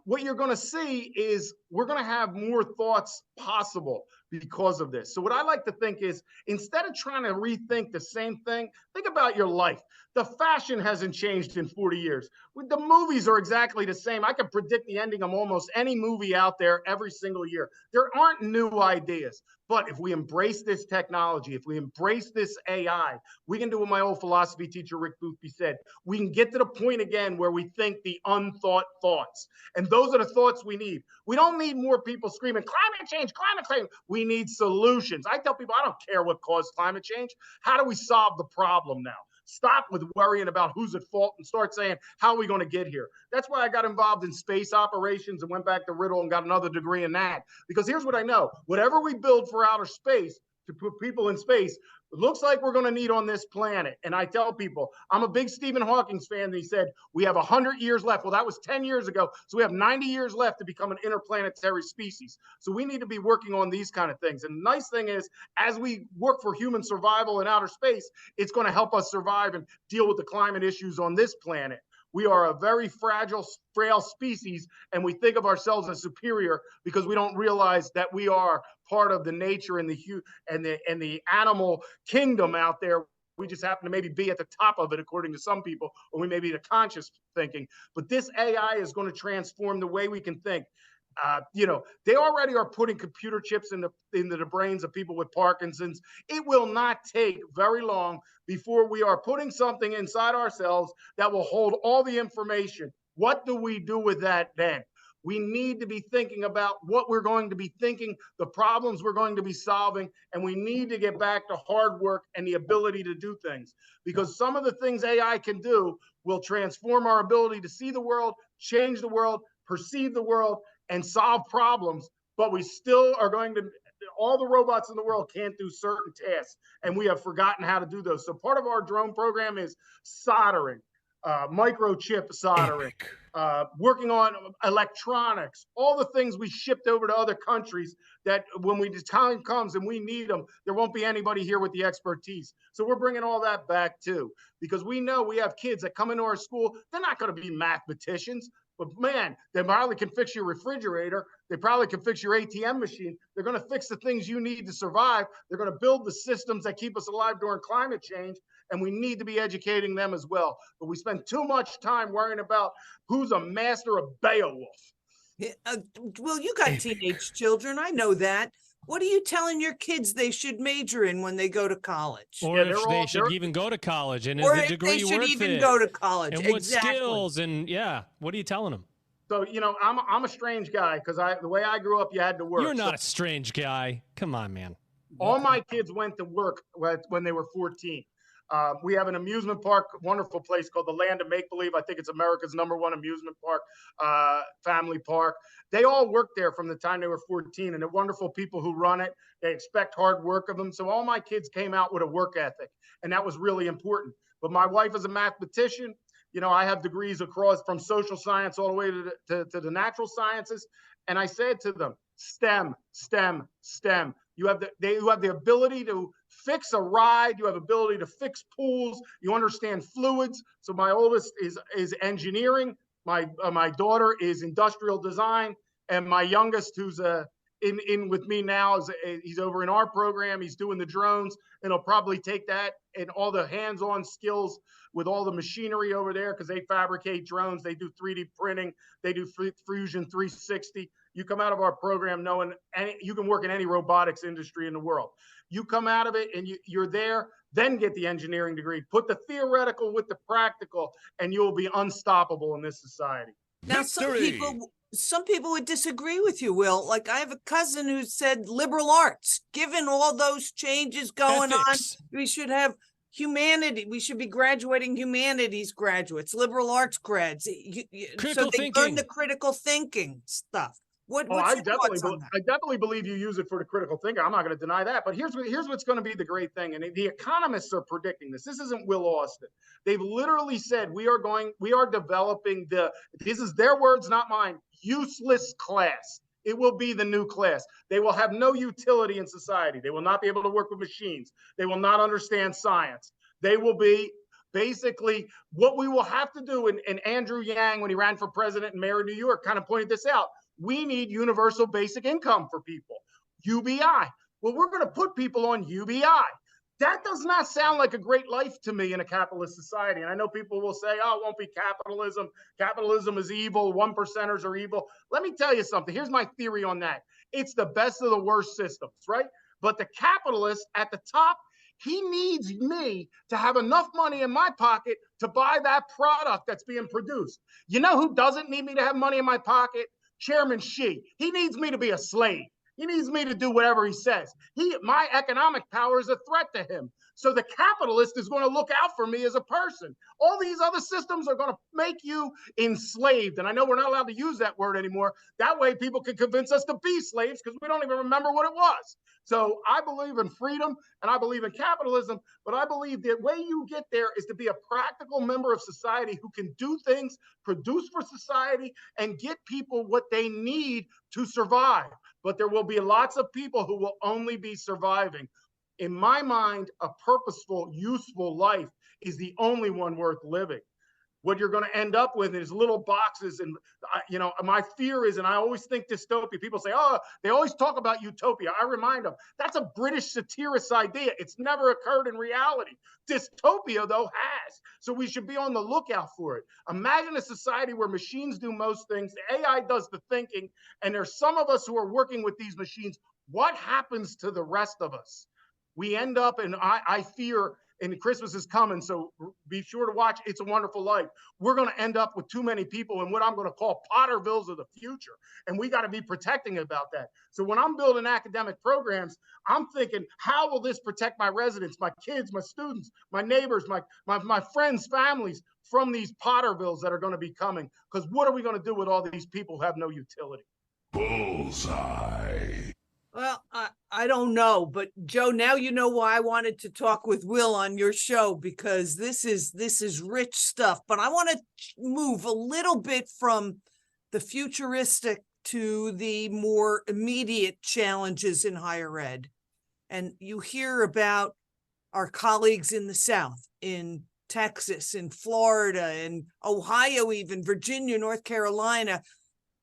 Speaker 4: What you're going to see is we're going to have more thoughts possible because of this. So what I like to think is, instead of trying to rethink the same thing, think about your life. The fashion hasn't changed in 40 years. The movies are exactly the same. I can predict the ending of almost any movie out there every single year. There aren't new ideas. But if we embrace this technology, if we embrace this AI, we can do what my old philosophy teacher, Rick Boothby, said. We can get to the point again where we think the unthought thoughts. And those are the thoughts we need. We don't need more people screaming, climate change, climate change. We need solutions. I tell people, I don't care what caused climate change. How do we solve the problem now? Stop with worrying about who's at fault and start saying, how are we going to get here? That's why I got involved in space operations and went back to Riddle and got another degree in that. Because here's what I know. Whatever we build for outer space, to put people in space, it looks like we're going to need on this planet. And I tell people, I'm a big Stephen Hawking fan. And he said, we have 100 years left. Well, that was 10 years ago. So we have 90 years left to become an interplanetary species. So we need to be working on these kind of things. And the nice thing is, as we work for human survival in outer space, it's going to help us survive and deal with the climate issues on this planet. We are a very fragile, frail species, and we think of ourselves as superior because we don't realize that we are part of the nature and the animal kingdom out there. We just happen to maybe be at the top of it, according to some people, or we may be the conscious thinking. But this AI is going to transform the way we can think. They already are putting computer chips into the brains of people with Parkinson's. It will not take very long before we are putting something inside ourselves that will hold all the information. What do we do with that then? We need to be thinking about what we're going to be thinking, the problems we're going to be solving, and we need to get back to hard work and the ability to do things. Because some of the things AI can do will transform our ability to see the world, change the world, perceive the world, and solve problems, but we still are going to, all the robots in the world can't do certain tasks, and we have forgotten how to do those. So part of our drone program is soldering, microchip soldering, working on electronics, all the things we shipped over to other countries that when the time comes and we need them, there won't be anybody here with the expertise. So we're bringing all that back too, because we know we have kids that come into our school, they're not going to be mathematicians. But man, they probably can fix your refrigerator. They probably can fix your ATM machine. They're going to fix the things you need to survive. They're going to build the systems that keep us alive during climate change. And we need to be educating them as well. But we spend too much time worrying about who's a master of Beowulf.
Speaker 3: Well, you got teenage children. I know that. What are you telling your kids they should major in when they go to college?
Speaker 1: Or if they should even go to college, and is the degree worth it?
Speaker 3: Or if they should even go to college.
Speaker 1: And what skills, and what are you telling them?
Speaker 4: So, I'm a strange guy because the way I grew up, you had to work.
Speaker 1: You're not a strange guy. Come on, man.
Speaker 4: All my kids went to work when they were 14. We have an amusement park, wonderful place called the Land of Make Believe. I think it's America's #1 amusement park, family park. They all worked there from the time they were 14, and they're wonderful people who run it. They expect hard work of them. So all my kids came out with a work ethic, and that was really important. But my wife is a mathematician. You know, I have degrees across from social science all the way to the natural sciences. And I said to them, STEM, STEM, STEM. You have the ability to fix a ride. You have ability to fix pools. You understand fluids. So my oldest is engineering. My daughter is industrial design, and my youngest, who's in with me now, he's over in our program. He's doing the drones, and he'll probably take that and all the hands-on skills with all the machinery over there, because they fabricate drones. They do 3D printing. They do Fusion 360. You come out of our program knowing you can work in any robotics industry in the world. You come out of it and you're there, then get the engineering degree. Put the theoretical with the practical, and you'll be unstoppable in this society.
Speaker 3: Now, some people would disagree with you, Will. Like, I have a cousin who said liberal arts. Given all those changes going on, we should have humanity. We should be graduating humanities graduates, liberal arts grads, so they learn the critical thinking stuff.
Speaker 4: I definitely believe you use it for the critical thinker. I'm not going to deny that. But here's what's going to be the great thing. And the economists are predicting this. This isn't Will Austin. They've literally said we are developing this is their words, not mine, useless class. It will be the new class. They will have no utility in society. They will not be able to work with machines. They will not understand science. They will be basically what we will have to do. And Andrew Yang, when he ran for president and mayor of New York, kind of pointed this out. We need universal basic income for people, UBI. Well, we're going to put people on UBI. That does not sound like a great life to me in a capitalist society. And I know people will say, oh, it won't be capitalism. Capitalism is evil. 1%ers are evil. Let me tell you something. Here's my theory on that. It's the best of the worst systems, right? But the capitalist at the top, he needs me to have enough money in my pocket to buy that product that's being produced. You know who doesn't need me to have money in my pocket? Chairman Xi. He needs me to be a slave. He needs me to do whatever he says. My economic power is a threat to him. So the capitalist is going to look out for me as a person. All these other systems are going to make you enslaved. And I know we're not allowed to use that word anymore. That way people can convince us to be slaves because we don't even remember what it was. So I believe in freedom and I believe in capitalism, but I believe the way you get there is to be a practical member of society who can do things, produce for society, and get people what they need to survive. But there will be lots of people who will only be surviving. In my mind, a purposeful, useful life is the only one worth living. What you're going to end up with is little boxes. And, my fear is, and I always think dystopia, people say, oh, they always talk about utopia. I remind them, that's a British satirist idea. It's never occurred in reality. Dystopia, though, has. So we should be on the lookout for it. Imagine a society where machines do most things, the AI does the thinking, and there's some of us who are working with these machines. What happens to the rest of us? We end up, and I fear, and Christmas is coming, so be sure to watch It's a Wonderful Life. We're going to end up with too many people in what I'm going to call Pottervilles of the future, and we got to be protecting about that. So when I'm building academic programs, I'm thinking, how will this protect my residents, my kids, my students, my neighbors, my friends, families from these Pottervilles that are going to be coming? Because what are we going to do with all these people who have no utility?
Speaker 7: Bullseye.
Speaker 3: Well, I don't know, but Joe, now you know why I wanted to talk with Will on your show, because this is rich stuff. But I want to move a little bit from the futuristic to the more immediate challenges in higher ed. And you hear about our colleagues in the South, in Texas, in Florida, in Ohio, even Virginia, North Carolina,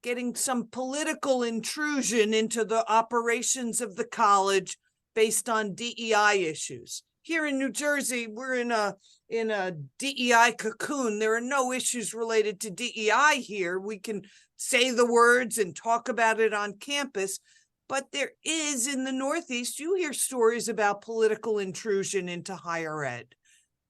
Speaker 3: getting some political intrusion into the operations of the college based on DEI issues. Here in New Jersey, we're in a DEI cocoon. There are no issues related to DEI here. We can say the words and talk about it on campus, but there is in the Northeast, you hear stories about political intrusion into higher ed.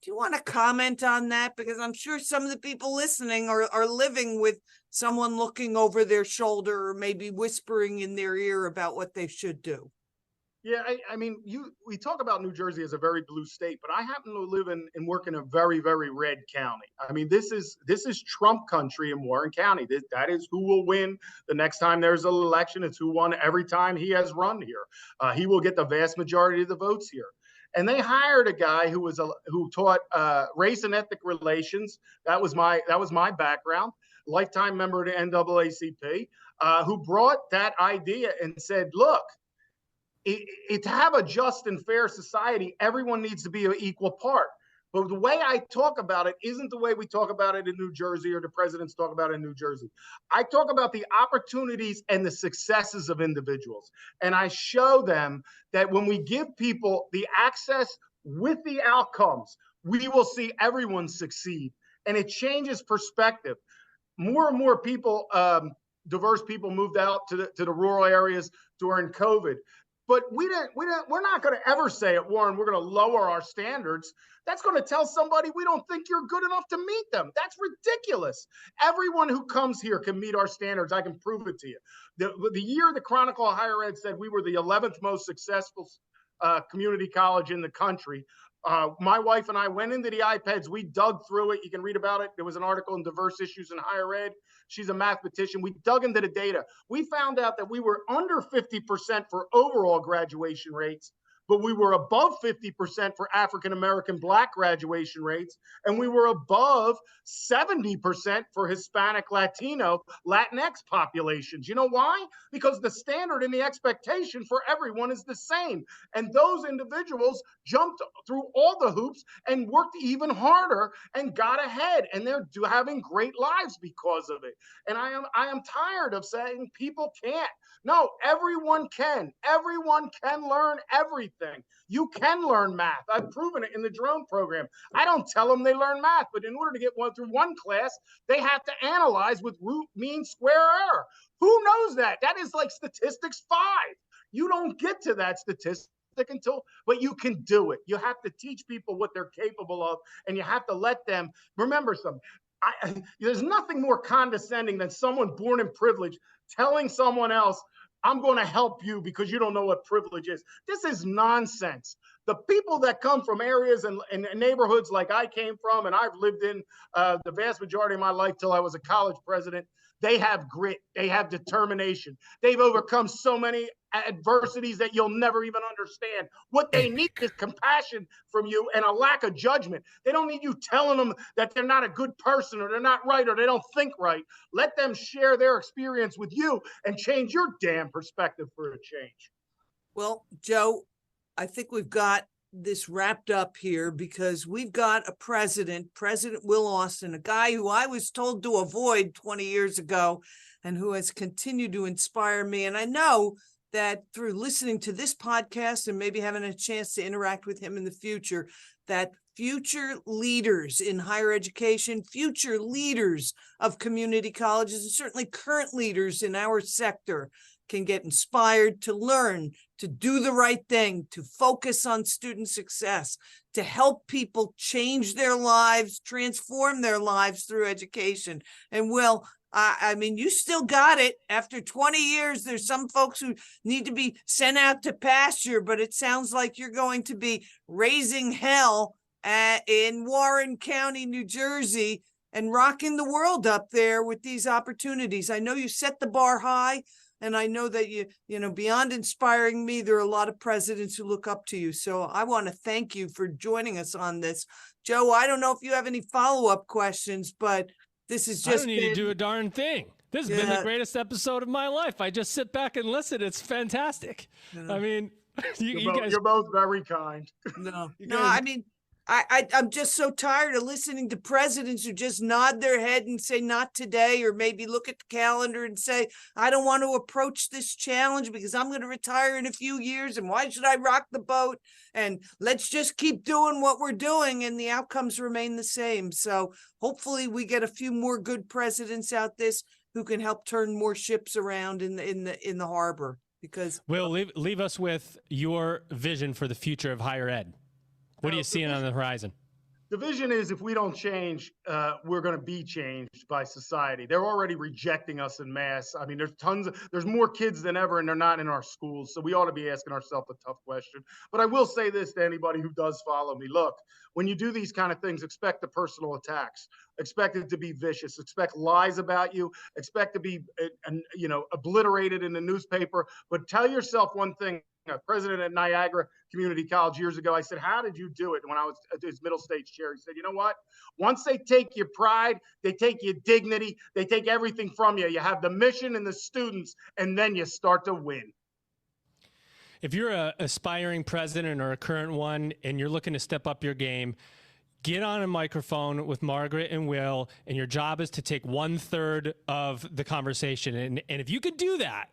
Speaker 3: Do you want to comment on that? Because I'm sure some of the people listening are living with someone looking over their shoulder or maybe whispering in their ear about what they should do.
Speaker 4: Yeah, I mean, we talk about New Jersey as a very blue state, but I happen to live and work in a very, very red county. I mean, this is Trump country in Warren County. That is who will win the next time there's an election. It's who won every time he has run here. He will get the vast majority of the votes here. And they hired a guy who taught race and ethnic relations. That was my background. Lifetime member of the NAACP, who brought that idea and said, look, to have a just and fair society, everyone needs to be an equal part. But the way I talk about it isn't the way we talk about it in New Jersey or the presidents talk about it in New Jersey. I talk about the opportunities and the successes of individuals. And I show them that when we give people the access with the outcomes, we will see everyone succeed. And it changes perspective. More and more people, diverse people moved out to the rural areas during COVID. But we're not going to ever say at Warren, we're going to lower our standards. That's going to tell somebody we don't think you're good enough to meet them. That's ridiculous. Everyone who comes here can meet our standards. I can prove it to you. The year the Chronicle of Higher Ed said we were the 11th most successful community college in the country, my wife and I went into the iPads. We dug through it. You can read about it. There was an article in Diverse Issues in Higher Ed. She's a mathematician. We dug into the data. We found out that we were under 50% for overall graduation rates, but we were above 50% for African-American Black graduation rates, and we were above 70% for Hispanic, Latino, Latinx populations. You know why? Because the standard and the expectation for everyone is the same. And those individuals jumped through all the hoops and worked even harder and got ahead, and they're having great lives because of it. And I am tired of saying people can't. No, everyone can. Everyone can learn everything. You can learn math. I've proven it in the drone program. I don't tell them they learn math, but in order to get through one class, they have to analyze with root mean square error. Who knows that? That is like statistics 5. You don't get to that statistic but you can do it. You have to teach people what they're capable of, and you have to let them remember something. There's nothing more condescending than someone born in privilege telling someone else, I'm going to help you because you don't know what privilege is. This is nonsense. The people that come from areas and neighborhoods like I came from, and I've lived in the vast majority of my life till I was a college president, they have grit. They have determination. They've overcome so many adversities that you'll never even understand. What they need is compassion from you and a lack of judgment. They don't need you telling them that they're not a good person or they're not right or they don't think right. Let them share their experience with you and change your damn perspective for a change.
Speaker 3: Well, Joe, I think we've got this wrapped up here because we've got a President Will Austin, a guy who I was told to avoid 20 years ago and who has continued to inspire me. And I know that through listening to this podcast and maybe having a chance to interact with him in the future, that future leaders in higher education, future leaders of community colleges, and certainly current leaders in our sector can get inspired to learn, to do the right thing, to focus on student success, to help people change their lives, transform their lives through education. And Will, I mean, you still got it. After 20 years, there's some folks who need to be sent out to pasture, but it sounds like you're going to be raising hell in Warren County, New Jersey, and rocking the world up there with these opportunities. I know you set the bar high. And I know that you know, beyond inspiring me, there are a lot of presidents who look up to you. So I want to thank you for joining us on this. Joe, I don't know if you have any follow-up questions, but this is just—
Speaker 1: I don't need to do a darn thing. This has been the greatest episode of my life. I just sit back and listen. It's fantastic. I mean,
Speaker 4: you're both very kind.
Speaker 3: No, I mean, I'm just so tired of listening to presidents who just nod their head and say, not today, or maybe look at the calendar and say, I don't want to approach this challenge because I'm going to retire in a few years. And why should I rock the boat? And let's just keep doing what we're doing. And the outcomes remain the same. So hopefully we get a few more good presidents out this who can help turn more ships around in the harbor. Because
Speaker 1: Will, leave us with your vision for the future of higher ed. What are you seeing on the horizon?
Speaker 4: The vision is if we don't change, we're going to be changed by society. They're already rejecting us en masse. I mean, there's more kids than ever, and they're not in our schools. So we ought to be asking ourselves a tough question. But I will say this to anybody who does follow me. Look, when you do these kind of things, expect the personal attacks. Expect it to be vicious. Expect lies about you. Expect to be, obliterated in the newspaper. But tell yourself one thing. president at Niagara Community College years ago. I said, how did you do it? When I was at his middle stage chair, he said, you know what? Once they take your pride, they take your dignity, they take everything from you. You have the mission and the students, and then you start to win.
Speaker 1: If you're an aspiring president or a current one and you're looking to step up your game, get on a microphone with Margaret and Will, and your job is to take 1/3 of the conversation. And if you could do that,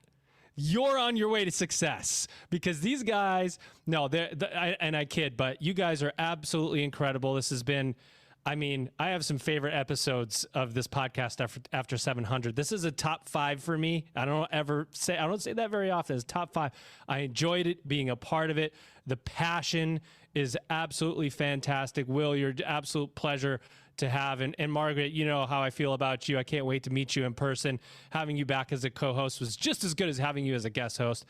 Speaker 1: you're on your way to success, because these guys, and I kid, but you guys are absolutely incredible. This has been, I mean, I have some favorite episodes of this podcast after 700. This is a top 5 for me. I don't say that very often. It's top 5. I enjoyed it, being a part of it. The passion is absolutely fantastic. Will, you're an absolute pleasure to have. And Margaret, you know how I feel about you. I can't wait to meet you in person. Having you back as a co-host was just as good as having you as a guest host.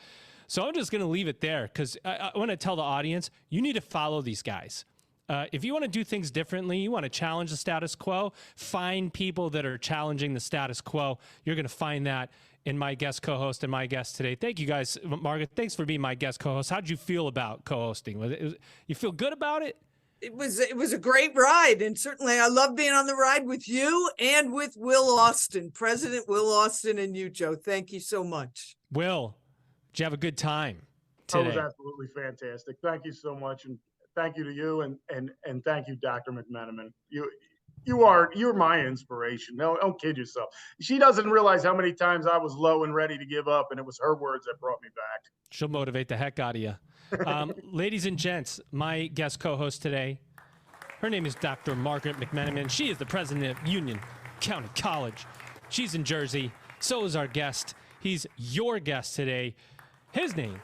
Speaker 1: So I'm just going to leave it there, because I want to tell the audience, you need to follow these guys. If you want to do things differently, you want to challenge the status quo, find people that are challenging the status quo. You're going to find that in my guest co-host and my guest today. Thank you guys. Margaret, thanks for being my guest co-host. How'd you feel about co-hosting? You feel good about it?
Speaker 3: It was a great ride, and certainly I love being on the ride with you and with Will Austin, President Will Austin, and you, Joe. Thank you so much.
Speaker 1: Will, did you have a good time today?
Speaker 4: It was absolutely fantastic. Thank you so much, and thank you to you, and thank you, Dr. McMenamin. You're my inspiration. No, don't kid yourself. She doesn't realize how many times I was low and ready to give up, and it was her words that brought me back.
Speaker 1: She'll motivate the heck out of you. Ladies and gents, my guest co-host today, her name is Dr. Margaret McMenamin. She is the president of Union County College. She's in Jersey. So is our guest. He's your guest today. His name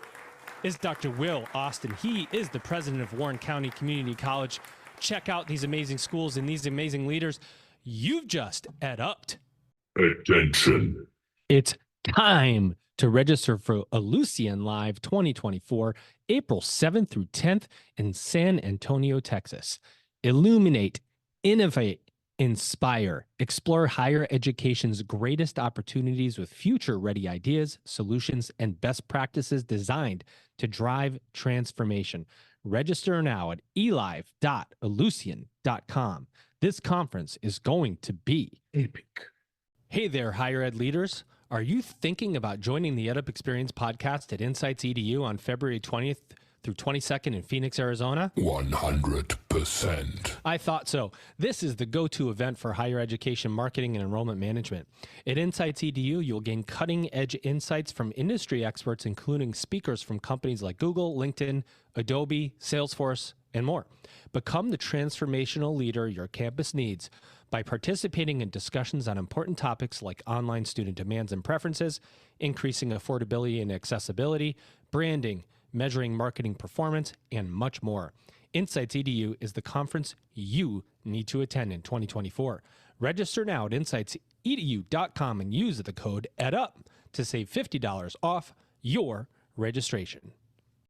Speaker 1: is Dr. Will Austin. He is the president of Warren County Community College. Check out these amazing schools and these amazing leaders. You've just EdUp'd.
Speaker 10: Attention.
Speaker 1: It's time to register for Ellucian Live 2024, April 7th through 10th in San Antonio, Texas. Illuminate, innovate, inspire, explore higher education's greatest opportunities with future-ready ideas, solutions, and best practices designed to drive transformation. Register now at elive.ellucian.com. This conference is going to be epic. Hey there, higher ed leaders. Are you thinking about joining the EdUp Experience podcast at Insights EDU on February 20th through 22nd in Phoenix, Arizona?
Speaker 10: 100%.
Speaker 1: I thought so. This is the go-to event for higher education marketing and enrollment management. At Insights EDU, you'll gain cutting-edge insights from industry experts, including speakers from companies like Google, LinkedIn, Adobe, Salesforce, and more. Become the transformational leader your campus needs by participating in discussions on important topics like online student demands and preferences, increasing affordability and accessibility, branding, measuring marketing performance, and much more. Insights EDU is the conference you need to attend in 2024. Register now at insightsedu.com and use the code EdUp to save $50 off your registration.